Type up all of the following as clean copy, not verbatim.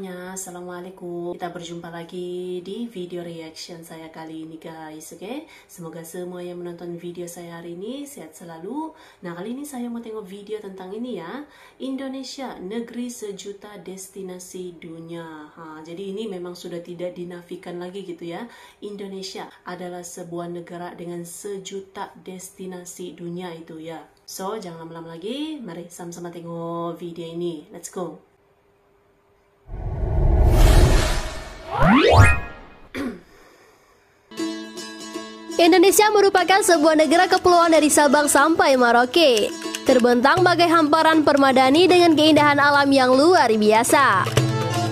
semuanya, assalamualaikum. Kita berjumpa lagi di video reaction saya kali ini guys, oke? Semoga semua yang menonton video saya hari ini sehat selalu. Nah, kali ini saya mau tengok video tentang ini ya, Indonesia, negeri sejuta destinasi dunia. Jadi ini memang sudah tidak dinafikan lagi gitu ya. Indonesia adalah sebuah negara dengan sejuta destinasi dunia itu ya. So, jangan lama-lama lagi, mari sama-sama tengok video ini. Let's go. Indonesia merupakan sebuah negara kepulauan dari Sabang sampai Merauke. Terbentang bagai hamparan permadani dengan keindahan alam yang luar biasa.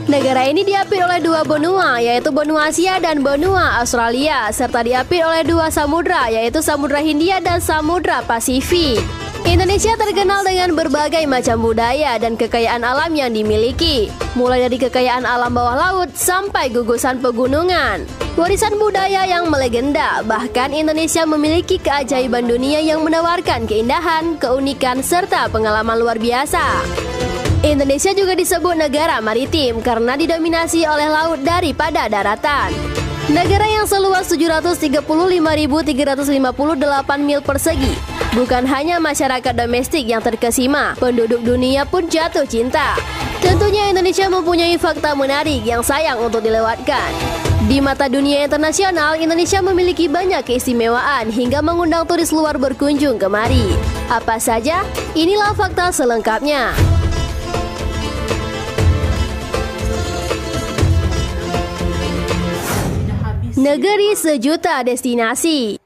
Negara ini diapit oleh dua benua, yaitu benua Asia dan benua Australia, serta diapit oleh dua samudra, yaitu Samudra Hindia dan Samudra Pasifik. Indonesia terkenal dengan berbagai macam budaya dan kekayaan alam yang dimiliki, mulai dari kekayaan alam bawah laut sampai gugusan pegunungan. Warisan budaya yang melegenda, bahkan Indonesia memiliki keajaiban dunia yang menawarkan keindahan, keunikan, serta pengalaman luar biasa. Indonesia juga disebut negara maritim karena didominasi oleh laut daripada daratan. Negara yang seluas 735.358 mil persegi. Bukan hanya masyarakat domestik yang terkesima, penduduk dunia pun jatuh cinta. Tentunya Indonesia mempunyai fakta menarik yang sayang untuk dilewatkan. Di mata dunia internasional, Indonesia memiliki banyak keistimewaan hingga mengundang turis luar berkunjung kemari. Apa saja? Inilah fakta selengkapnya. Negeri sejuta destinasi.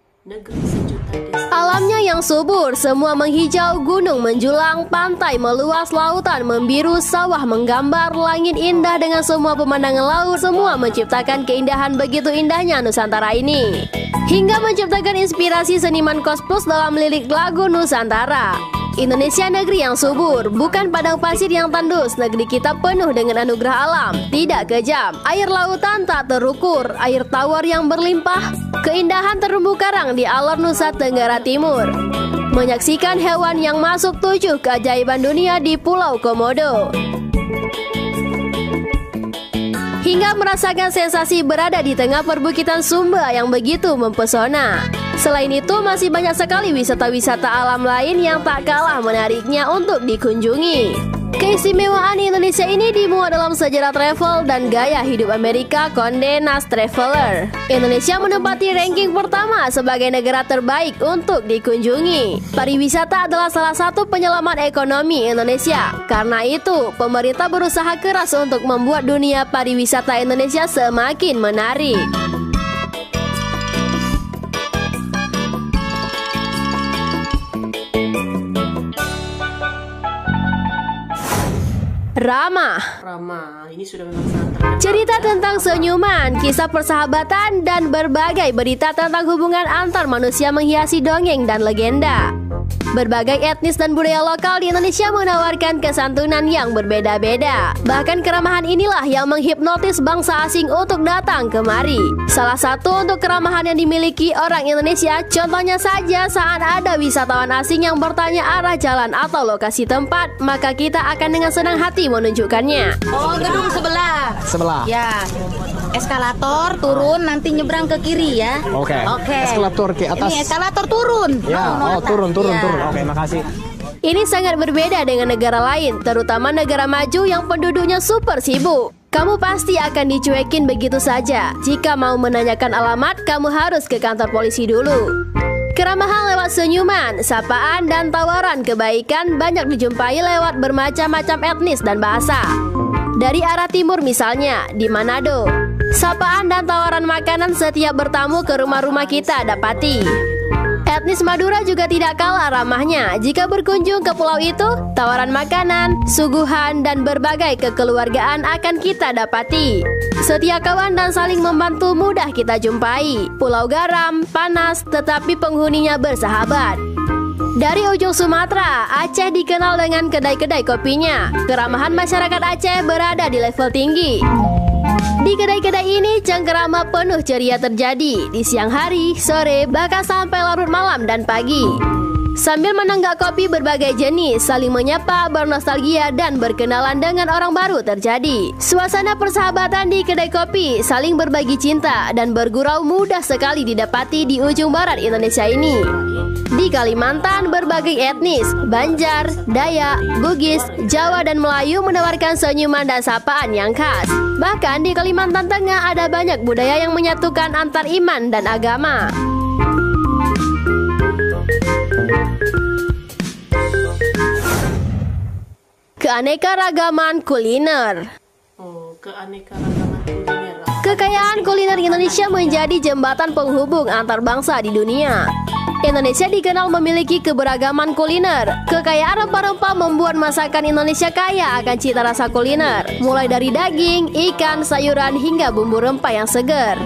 Alamnya yang subur, semua menghijau, gunung menjulang, pantai meluas, lautan membiru, sawah menggambar, langit indah dengan semua pemandangan laut, semua menciptakan keindahan begitu indahnya Nusantara ini. Hingga menciptakan inspirasi seniman Kospus dalam lirik lagu Nusantara. Indonesia negeri yang subur, bukan padang pasir yang tandus. Negeri kita penuh dengan anugerah alam, tidak kejam. Air lautan tak terukur, air tawar yang berlimpah, keindahan terumbu karang di alor Nusa Tenggara Timur. Menyaksikan hewan yang masuk 7 keajaiban dunia di Pulau Komodo. Hingga merasakan sensasi berada di tengah perbukitan Sumba yang begitu mempesona. Selain itu, masih banyak sekali wisata-wisata alam lain yang tak kalah menariknya untuk dikunjungi. Keistimewaan Indonesia ini dimuat dalam sejarah travel dan gaya hidup Amerika Condé Nast Traveler. Indonesia menempati ranking pertama sebagai negara terbaik untuk dikunjungi. Pariwisata adalah salah satu penyelamat ekonomi Indonesia. Karena itu, pemerintah berusaha keras untuk membuat dunia pariwisata Indonesia semakin menarik. Ramah. Ini sudah memang sangat terkenal. Cerita tentang senyuman, kisah persahabatan, dan berbagai berita tentang hubungan antar manusia menghiasi dongeng dan legenda. Berbagai etnis dan budaya lokal di Indonesia menawarkan kesantunan yang berbeda-beda. Bahkan keramahan inilah yang menghipnotis bangsa asing untuk datang kemari. Salah satu untuk keramahan yang dimiliki orang Indonesia, contohnya saja saat ada wisatawan asing yang bertanya arah jalan atau lokasi tempat, maka kita akan dengan senang hati menunjukkannya. Oh, gedung sebelah. Sebelah. Ya. Eskalator turun, nanti nyebrang ke kiri ya. Oke. Eskalator ke atas. Ini eskalator turun. Ya, turun. Ya. Oke, makasih. Ini sangat berbeda dengan negara lain, terutama negara maju yang penduduknya super sibuk. Kamu pasti akan dicuekin begitu saja. Jika mau menanyakan alamat, kamu harus ke kantor polisi dulu. Keramahan lewat senyuman, sapaan, dan tawaran kebaikan banyak dijumpai lewat bermacam-macam etnis dan bahasa. Dari arah timur misalnya, di Manado, sapaan dan tawaran makanan setiap bertamu ke rumah-rumah kita dapati. Etnis Madura juga tidak kalah ramahnya. Jika berkunjung ke pulau itu, tawaran makanan, suguhan, dan berbagai kekeluargaan akan kita dapati. Setia kawan dan saling membantu mudah kita jumpai. Pulau garam, panas, tetapi penghuninya bersahabat. Dari ujung Sumatera, Aceh dikenal dengan kedai-kedai kopinya. Keramahan masyarakat Aceh berada di level tinggi. Di kedai-kedai ini, cengkerama penuh ceria terjadi di siang hari, sore, bahkan sampai larut malam dan pagi. Sambil menenggak kopi berbagai jenis, saling menyapa, bernostalgia, dan berkenalan dengan orang baru terjadi. Suasana persahabatan di kedai kopi, saling berbagi cinta, dan bergurau mudah sekali didapati di ujung barat Indonesia ini. Di Kalimantan, berbagai etnis, Banjar, Dayak, Bugis, Jawa, dan Melayu menawarkan senyuman dan sapaan yang khas. Bahkan di Kalimantan Tengah ada banyak budaya yang menyatukan antar iman dan agama. Keanekaragaman kuliner. Keanekaragaman kuliner. Kekayaan kuliner Indonesia menjadi jembatan penghubung antar bangsa di dunia. Indonesia dikenal memiliki keberagaman kuliner. Kekayaan rempah-rempah membuat masakan Indonesia kaya akan cita rasa kuliner, mulai dari daging, ikan, sayuran, hingga bumbu rempah yang segar.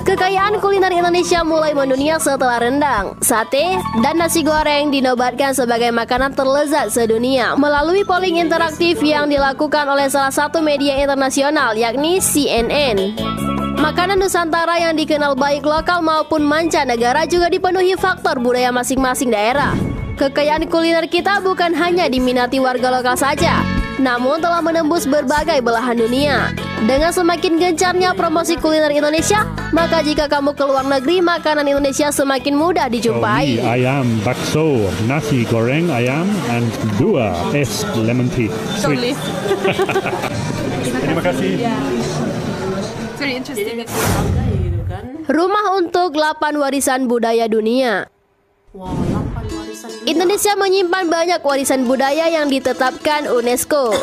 Kekayaan kuliner Indonesia mulai mendunia setelah rendang, sate, dan nasi goreng dinobatkan sebagai makanan terlezat sedunia melalui polling interaktif yang dilakukan oleh salah satu media internasional, yakni CNN. Makanan Nusantara yang dikenal baik lokal maupun mancanegara juga dipenuhi faktor budaya masing-masing daerah. Kekayaan kuliner kita bukan hanya diminati warga lokal saja, namun telah menembus berbagai belahan dunia. Dengan semakin gencarnya promosi kuliner Indonesia, maka jika kamu ke luar negeri, makanan Indonesia semakin mudah dijumpai. Ayam, bakso, nasi goreng ayam, and 2 es lemon tea. Sweet. Terima kasih. Very interesting. Rumah untuk 8 warisan budaya dunia. Wow, 8 warisan dunia. Indonesia menyimpan banyak warisan budaya yang ditetapkan UNESCO.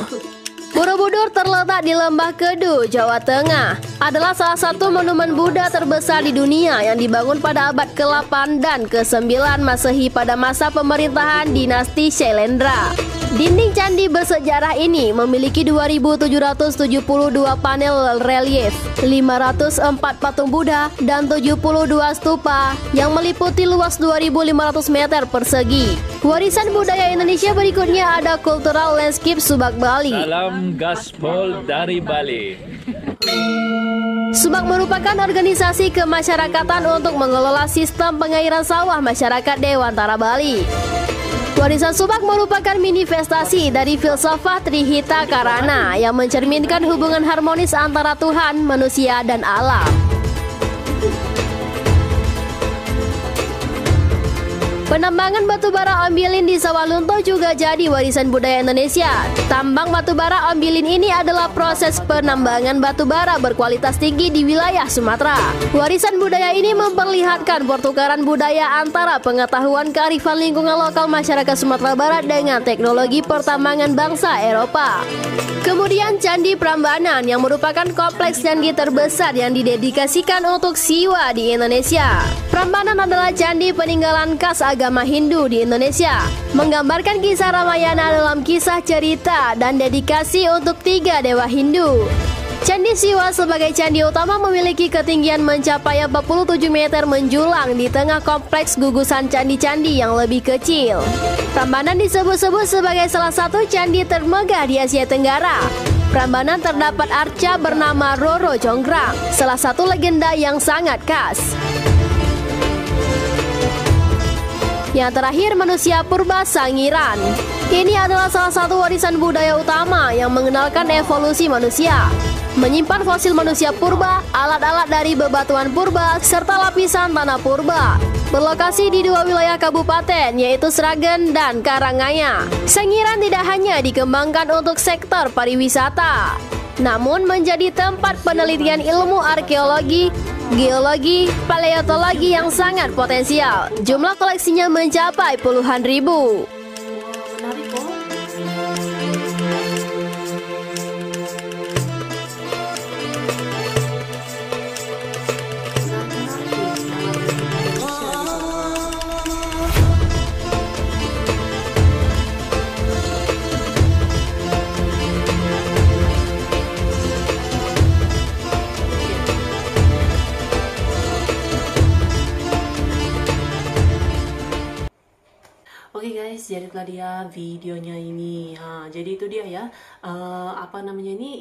Borobudur terletak di Lembah Kedu, Jawa Tengah. Adalah salah satu monumen Buddha terbesar di dunia yang dibangun pada abad ke-8 dan ke-9 Masehi pada masa pemerintahan dinasti Syailendra. Dinding candi bersejarah ini memiliki 2.772 panel relief, 504 patung Buddha, dan 72 stupa yang meliputi luas 2.500 meter persegi. Warisan budaya Indonesia berikutnya ada Cultural Landscape Subak Bali. Salam gaspol dari Bali. Subak merupakan organisasi kemasyarakatan untuk mengelola sistem pengairan sawah masyarakat Dewantara Bali. Warisan Subak merupakan manifestasi dari filsafat Trihita Karana yang mencerminkan hubungan harmonis antara Tuhan, manusia, dan alam. Penambangan batubara ombilin di Sawah Lunto juga jadi warisan budaya Indonesia. Tambang batubara ombilin ini adalah proses penambangan batubara berkualitas tinggi di wilayah Sumatera. Warisan budaya ini memperlihatkan pertukaran budaya antara pengetahuan kearifan lingkungan lokal masyarakat Sumatera Barat dengan teknologi pertambangan bangsa Eropa. Kemudian Candi Prambanan yang merupakan kompleks candi terbesar yang didedikasikan untuk Siwa di Indonesia. Prambanan adalah candi peninggalan khas agama Hindu di Indonesia, menggambarkan kisah Ramayana dalam kisah cerita dan dedikasi untuk 3 dewa Hindu. Candi Siwa sebagai candi utama memiliki ketinggian mencapai 47 meter menjulang di tengah kompleks gugusan candi-candi yang lebih kecil. Prambanan disebut-sebut sebagai salah satu candi termegah di Asia Tenggara. Prambanan terdapat arca bernama Roro Jonggrang, salah satu legenda yang sangat khas. Yang terakhir, manusia purba Sangiran. Ini adalah salah satu warisan budaya utama yang mengenalkan evolusi manusia. Menyimpan fosil manusia purba, alat-alat dari bebatuan purba, serta lapisan tanah purba. Berlokasi di 2 wilayah kabupaten, yaitu Sragen dan Karangaya. Sangiran tidak hanya dikembangkan untuk sektor pariwisata, namun menjadi tempat penelitian ilmu arkeologi, geologi, paleontologi yang sangat potensial. Jumlah koleksinya mencapai puluhan ribu. Menarik kok. Oke guys, jadi itulah dia videonya ini. Jadi itu dia ya,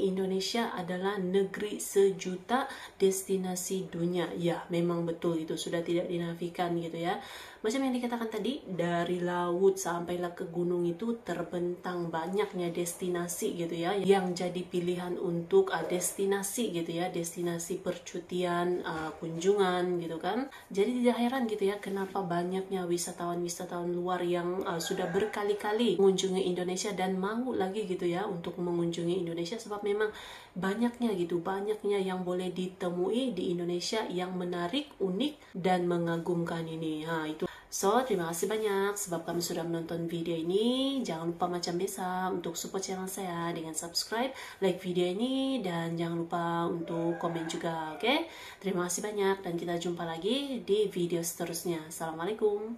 Indonesia adalah negeri sejuta destinasi dunia. Ya, memang betul, itu sudah tidak dinafikan gitu ya. Macam yang dikatakan tadi, dari laut sampailah ke gunung itu terbentang banyaknya destinasi gitu ya, yang jadi pilihan untuk destinasi gitu ya, destinasi percutian, kunjungan gitu kan. Jadi tidak heran gitu ya, kenapa banyaknya wisatawan-wisatawan luar yang sudah berkali-kali mengunjungi Indonesia dan mau lagi gitu ya untuk mengunjungi Indonesia, sebab memang banyaknya yang boleh ditemui di Indonesia yang menarik, unik, dan mengagumkan ini. Itu. So, terima kasih banyak sebab kamu sudah menonton video ini. Jangan lupa macam biasa untuk support channel saya dengan subscribe, like video ini, dan jangan lupa untuk komen juga, oke? Terima kasih banyak dan kita jumpa lagi di video seterusnya. Assalamualaikum.